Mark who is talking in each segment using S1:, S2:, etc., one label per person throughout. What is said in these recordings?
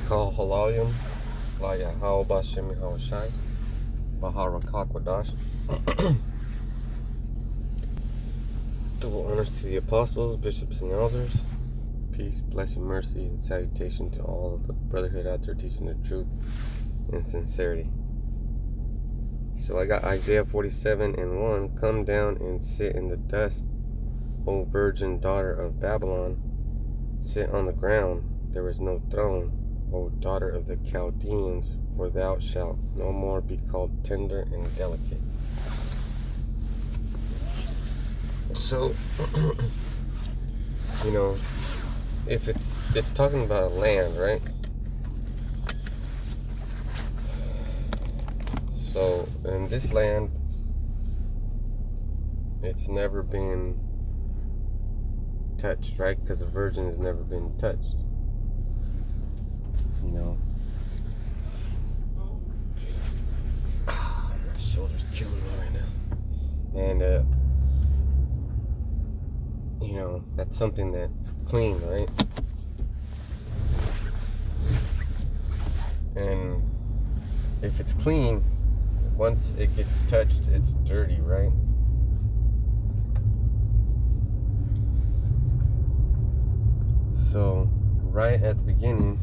S1: Kal Halayim, Laya Haoba Shemi Hawashai, Bahara Kakwadash. Double honors to the apostles, bishops, and elders. Peace, blessing, mercy, and salutation to all of the brotherhood out there teaching the truth and sincerity. So I got Isaiah 47:1. Come down and sit in the dust, O virgin daughter of Babylon. Sit on the ground, there is no throne, O daughter of the Chaldeans, for thou shalt no more be called tender and delicate. So, if it's talking about a land, right? So, in this land, it's never been touched, right? Because a virgin has never been touched. My shoulder's killing me right now. And, that's something that's clean, right? And if it's clean, once it gets touched, it's dirty, right? So, right at the beginning,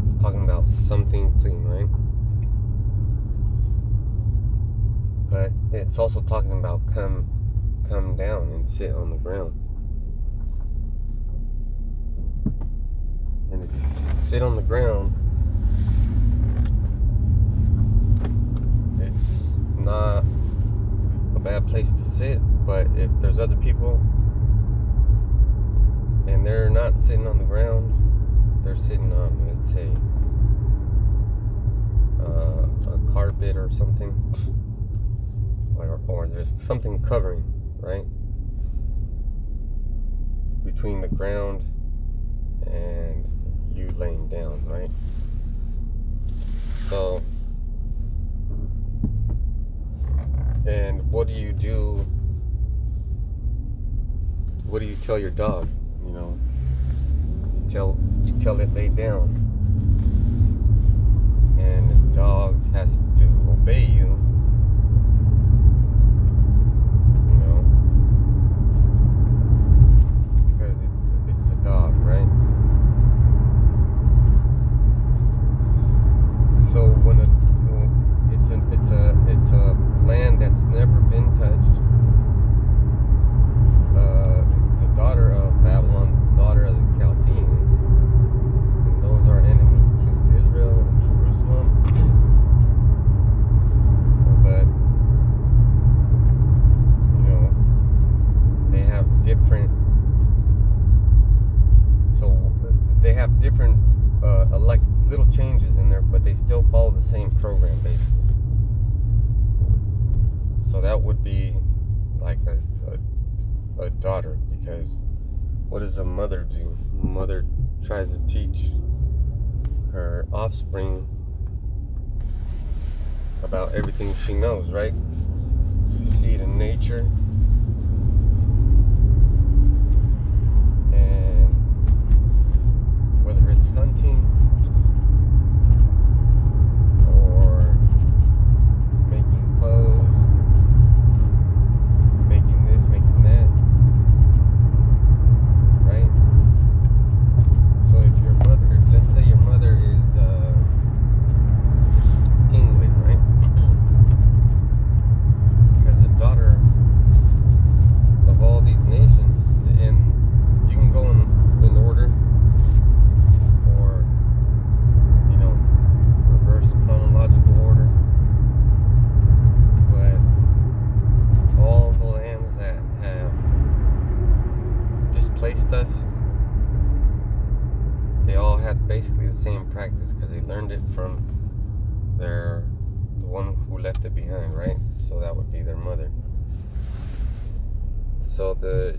S1: it's talking about something clean, right? But it's also talking about come down and sit on the ground. And if you sit on the ground, it's not a bad place to sit, but if there's other people and they're not sitting on the ground, they're sitting on, let's say, a carpet or something, or there's something covering, right, between the ground and you laying down, right? So, and what do you do? What do you tell your dog? You tell it lay down, and the dog has to obey you. Because it's a dog, right? So when it's a land that's never been touched. It's the daughter of Babylon, daughter of the Chaldeans, and those are enemies to Israel and Jerusalem. But they have different. So they have different, like little changes in there, but they still follow the same program, basically. So that would be like a daughter, because what does a mother do? Mother tries to teach her offspring about everything she knows, right? You see it in nature. And whether it's hunting or making clothes, making this, making that, right? So if your mother, let's say your mother is England, right? Because the daughter of all these nations, and you can go in order, or reverse chronological order, but all the lands that have displaced us, they all had basically the same practice, because they learned it from the one who left it behind, right? So that would be their mother. So the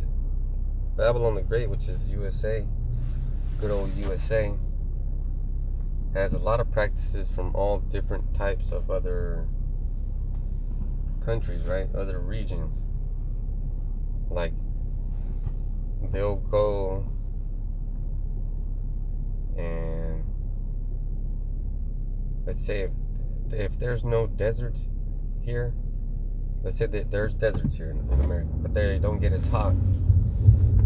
S1: Babylon the Great, which is USA, good old USA, has a lot of practices from all different types of other countries, right? Other regions. Like they'll go and let's say if there's no deserts here, let's say that there's deserts here in America, but they don't get as hot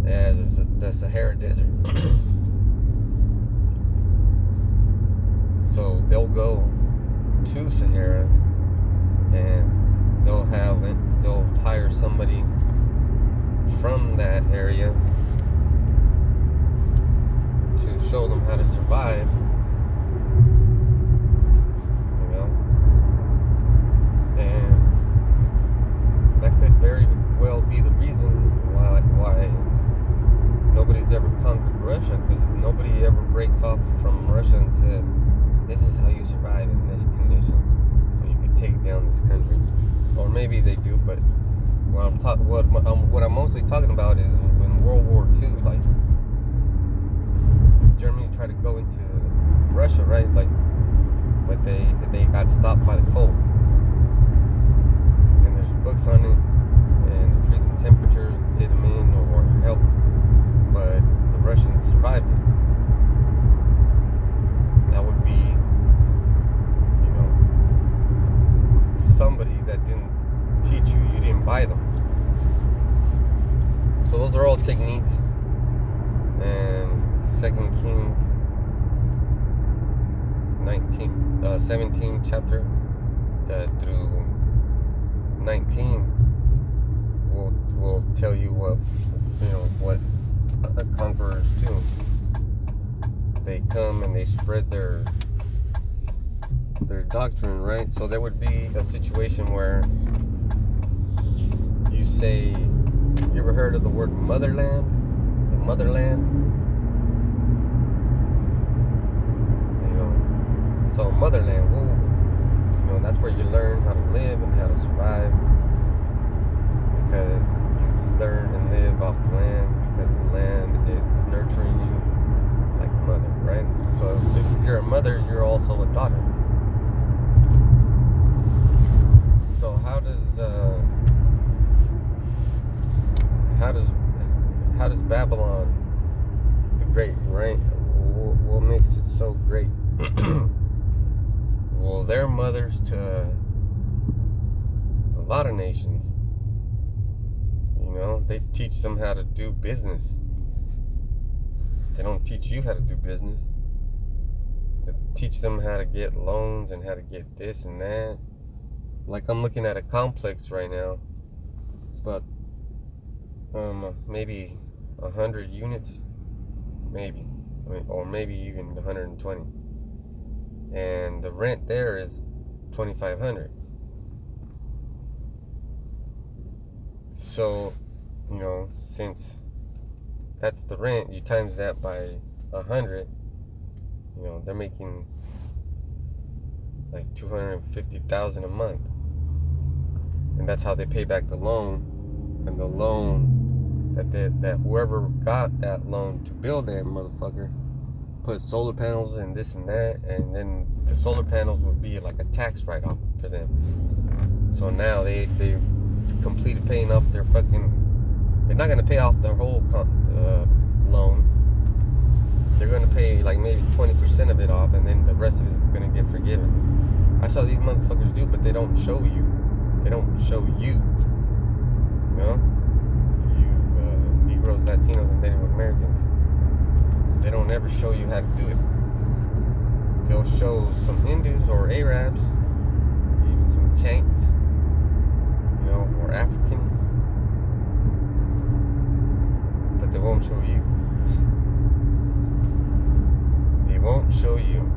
S1: as the Sahara Desert. So they'll go to Sahara and they'll hire somebody from that area to show them how to survive, you know, and that could very well be the reason why nobody's ever conquered Russia, because nobody ever breaks off from Russia and says, this is how you survive in this condition, so you can take down this country. Or maybe they do, but what I'm mostly talking about is in World War II, like Germany tried to go into Russia, right? Like, but they got stopped by the cold. And there's books on it, and the freezing temperatures did them in or helped, but the Russians survived it. That would be, you know, somebody that didn't teach you, you didn't buy them. So those are all techniques. And 2 Kings 17 chapter through 19 will tell you what, you know, what conquerors do. They come and they spread their doctrine, right? So there would be a situation where you say, you ever heard of the word motherland? The motherland? You know, so motherland, well, you know, that's where you learn how to live and how to survive, because you learn and live off the land, because the land is nurturing you like a mother, right? So if you're a mother, you're also a daughter. So how does Babylon the Great, right? What makes it so great? Well, they're mothers to a lot of nations. You know, they teach them how to do business. They don't teach you how to do business. They teach them how to get loans and how to get this and that. Like, I'm looking at a complex right now. It's about maybe 100 units, maybe, or maybe even 120. And the rent there is $2,500. So, you know, since that's the rent, you times that by 100, you know, they're making like $250,000 a month. And that's how they pay back the loan. And the loan that whoever got that loan to build that motherfucker put solar panels and this and that, and then the solar panels would be like a tax write-off for them. So now they completed paying off their fucking. They're not gonna pay off their whole loan. They're gonna pay like maybe 20% of it off, and then the rest of it is gonna get forgiven. I saw these motherfuckers do, but they don't show you. They don't show you. You know, Negroes, Latinos, and Native Americans. They don't ever show you how to do it. They'll show some Hindus or Arabs, even some Chanks, you know, or Africans, but they won't show you. They won't show you.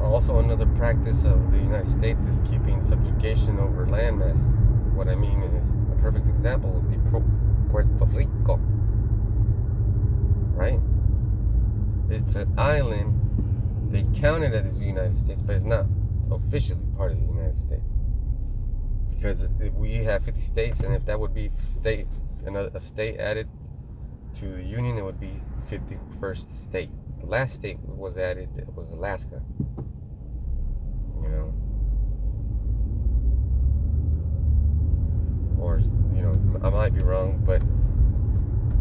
S1: Also, another practice of the United States is keeping subjugation over land masses. What I mean is, a perfect example would be Puerto Rico. Right? It's an island. They count it as the United States, but it's not officially part of the United States. Because we have 50 states, and if that would be a state added to the Union, it would be 51st state. The last state was added, it was Alaska. You know, or, you know, I might be wrong, but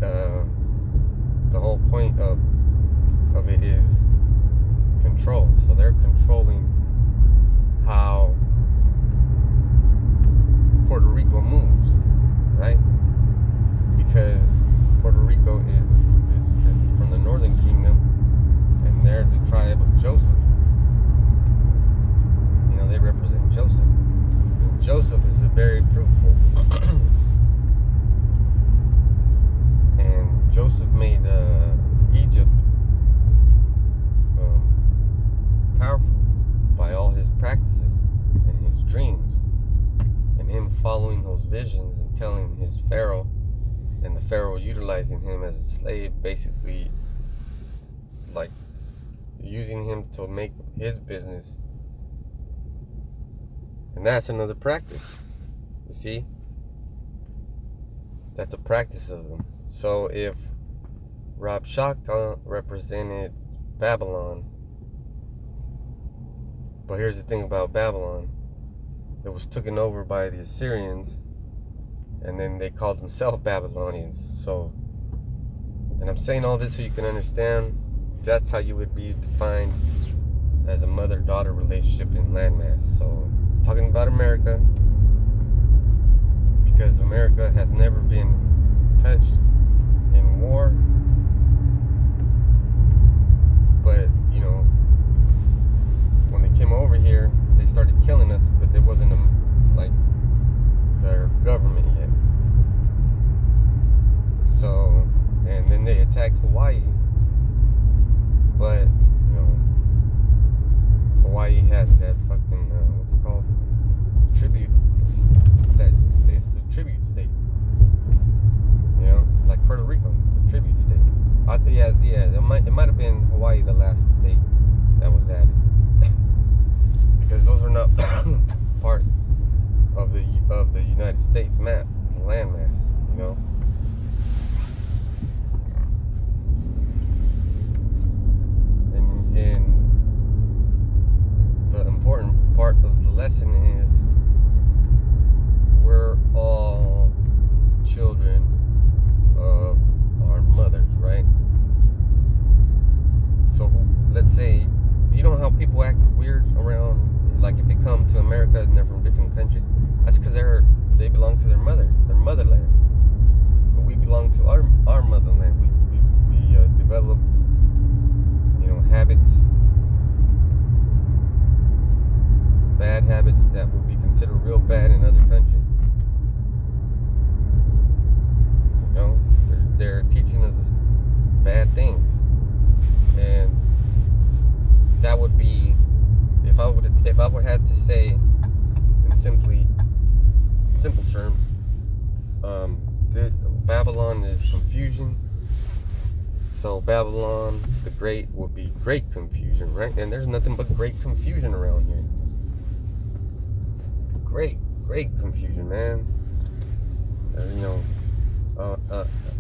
S1: the whole point of it is control. So they're controlling how Puerto Rico moves, right? Because Puerto Rico is from the Northern Kingdom, and they're the tribe of Joseph. You know, they represent Joseph. And Joseph is very fruitful. And Joseph made Egypt powerful by all his practices and his dreams, and him following those visions and telling his Pharaoh, and the Pharaoh utilizing him as a slave, basically like using him to make his business. And that's another practice. You see? That's a practice of them. So if Rabshakeh represented Babylon, but here's the thing about Babylon, it was taken over by the Assyrians, and then they called themselves Babylonians. So, and I'm saying all this so you can understand that's how you would be defined as a mother-daughter relationship in landmass. So it's talking about America, because America has never been touched in war, but you know, when they came over here, they started killing us, but there wasn't like their government yet. So, and then they attacked Hawaii, but you know, Hawaii has that fucking what's it called? Tribute state. It's a tribute state. You know, like Puerto Rico, it's a tribute state. Yeah. It might have been Hawaii, the last state that was added, because those are not part of the United States map, the landmass. You know. And the important part of the lesson is we're all children of our mothers, right? So let's say, you know how people act weird around, like if they come to America and they're from different countries, that's because they belong to their motherland. But we belong to our motherland. We developed, you know, habits, bad habits that would be considered real bad in other countries. You know, they're teaching us bad things, and that would be, if I would had to say in simple terms, Babylon is confusion. So Babylon the Great would be great confusion, right? And there's nothing but great confusion around here. Great confusion, man. You know,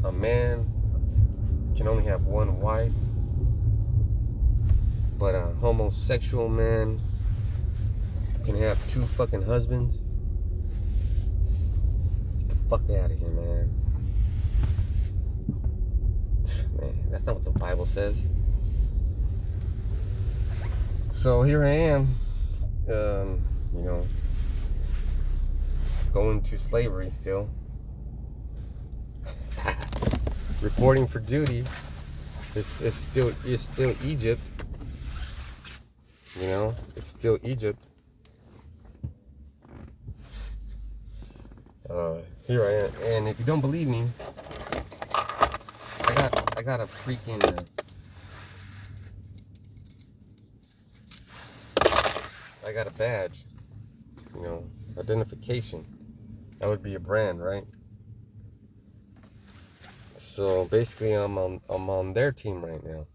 S1: a man can only have one wife, but a homosexual man can have 2 fucking husbands. Get the fuck out of here, man. Man, that's not what the Bible says. So here I am, you know, going to slavery still. Reporting for duty. It's still Egypt. You know, it's still Egypt. Here I am, and if you don't believe me, I got a freaking I got a badge, you know, identification. That would be a brand, right? So basically, I'm on their team right now.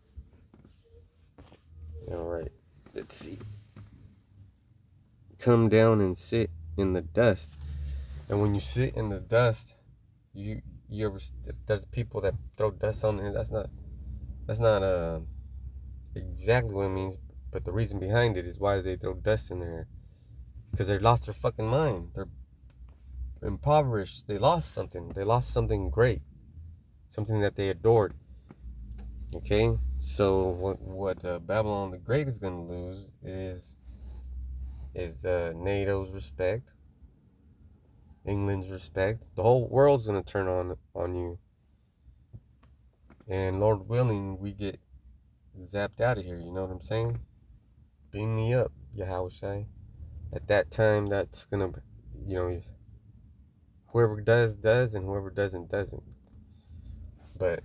S1: All right, let's see. Come down and sit in the dust, and when you sit in the dust, you ever, there's people that throw dust on there. That's not exactly what it means, but the reason behind it is why they throw dust in there, because they lost their fucking mind. impoverished. They lost something. They lost something great, something that they adored. Okay, so what Babylon the Great is going to lose is NATO's respect, England's respect. The whole world's going to turn on you, and Lord willing, we get zapped out of here. You know what I'm saying? Beam me up, Yahushai. At that time, that's gonna, whoever does, and whoever doesn't. But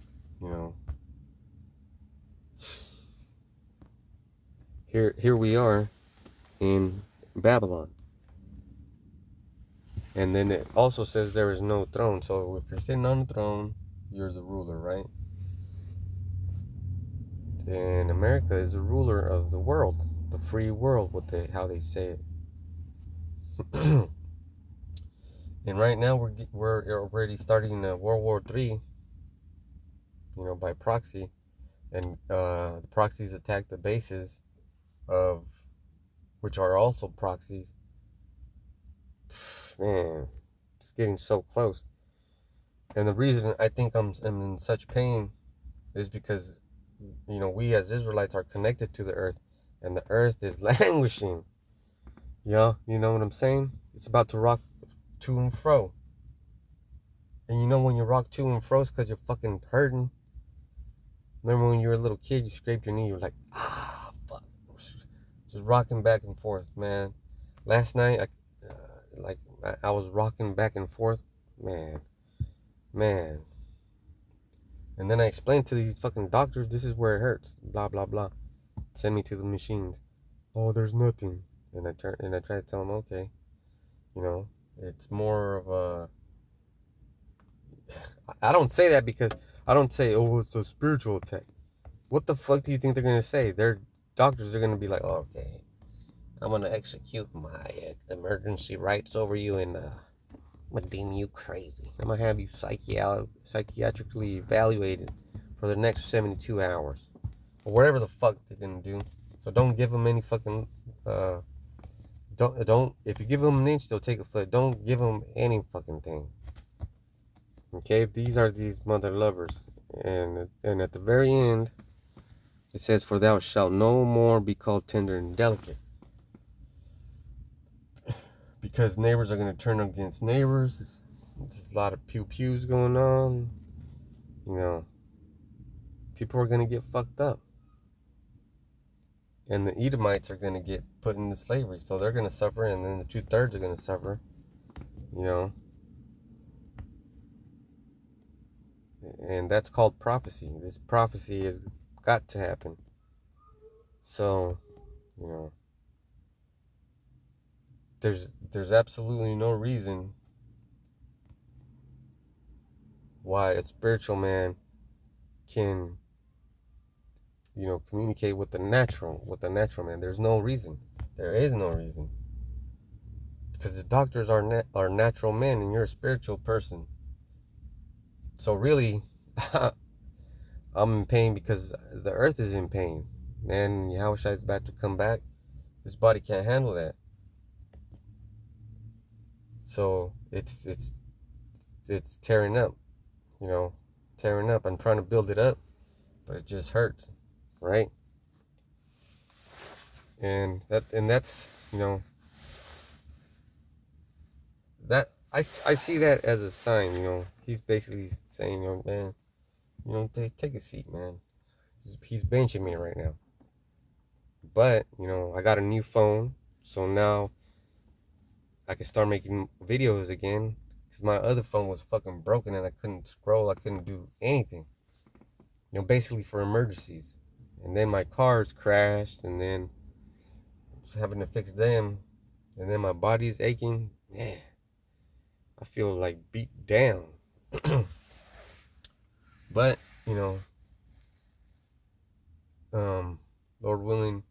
S1: here we are in Babylon, and then it also says there is no throne. So if you're sitting on the throne, you're the ruler, right? And America is the ruler of the world, the free world, how they say it. And right now we're already starting World War III, by proxy, and the proxies attack the bases of which are also proxies. Man, it's getting so close. And the reason I think I'm in such pain is because we as Israelites are connected to the earth, and the earth is languishing. Yeah, you know what I'm saying? It's about to rock to and fro. And when you rock to and fro, it's because you're fucking hurting. Remember when you were a little kid, you scraped your knee, you were like, fuck. Just rocking back and forth, man. Last night, I was rocking back and forth, man. And then I explained to these fucking doctors, this is where it hurts, blah, blah, blah. Send me to the machines. Oh, there's nothing. And I try to tell them, okay, it's more of a, I don't say that because I don't say, oh, it's a spiritual attack. What the fuck do you think they're going to say? Their doctors are going to be like, oh, okay, I'm going to execute my emergency rights over you, and I'm going to deem you crazy. I'm going to have you psychiatrically evaluated for the next 72 hours. Or whatever the fuck they're going to do. So don't give them any fucking, don't, if you give them an inch, they'll take a foot. Don't give them any fucking thing. Okay, these are these mother lovers. And at the very end, it says, for thou shalt no more be called tender and delicate. Because neighbors are going to turn against neighbors. There's a lot of pew-pews going on. People are going to get fucked up. And the Edomites are going to get put into slavery. So they're going to suffer, and then the 2/3 are going to suffer. And that's called prophecy. This prophecy has got to happen. So, there's absolutely no reason why a spiritual man can, communicate with the natural man. There's no reason. There is no reason. Because the doctors are natural men, and you're a spiritual person. So really, I'm in pain because the earth is in pain. Man, Yahushua is about to come back. This body can't handle that. So it's tearing up, tearing up. I'm trying to build it up, but it just hurts, right? And that's that I see that as a sign. He's basically saying, man, take a seat, man. He's benching me right now. But I got a new phone, so now I can start making videos again. Because my other phone was fucking broken and I couldn't scroll. I couldn't do anything. Basically for emergencies. And then my cars crashed, and then having to fix them. And then my body's aching. Man, I feel like beat down. But, Lord willing,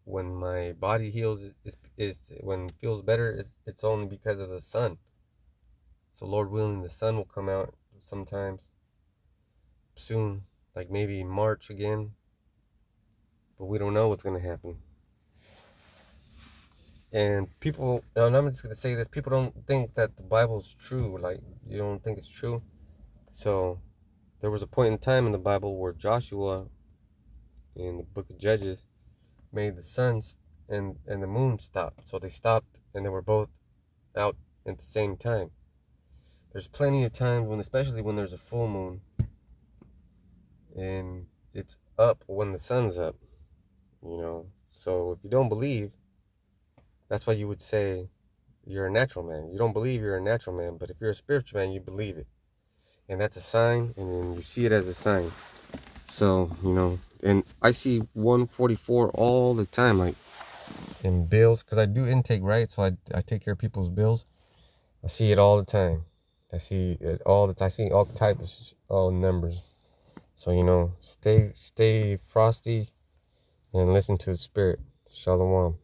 S1: when my body heals, is when it feels better, it's only because of the sun. So Lord willing, the sun will come out sometimes soon, like maybe March again, but we don't know what's going to happen. And people, and I'm just going to say this, people don't think that the Bible's true. Like, you don't think it's true. So, there was a point in time in the Bible where Joshua, in the book of Judges, made the sun and the moon stop. So they stopped and they were both out at the same time. There's plenty of times when, especially when there's a full moon, and it's up when the sun's up, you know. So if you don't believe, that's why you would say you're a natural man. You don't believe you're a natural man, but if you're a spiritual man, you believe it. And that's a sign, and you see it as a sign. So, you know, and I see 144 all the time, like in bills, because I do intake, right? So I take care of people's bills. I see it all the time. I see it all the time. I see all types of all numbers. So, you know, stay frosty and listen to the spirit. Shalom.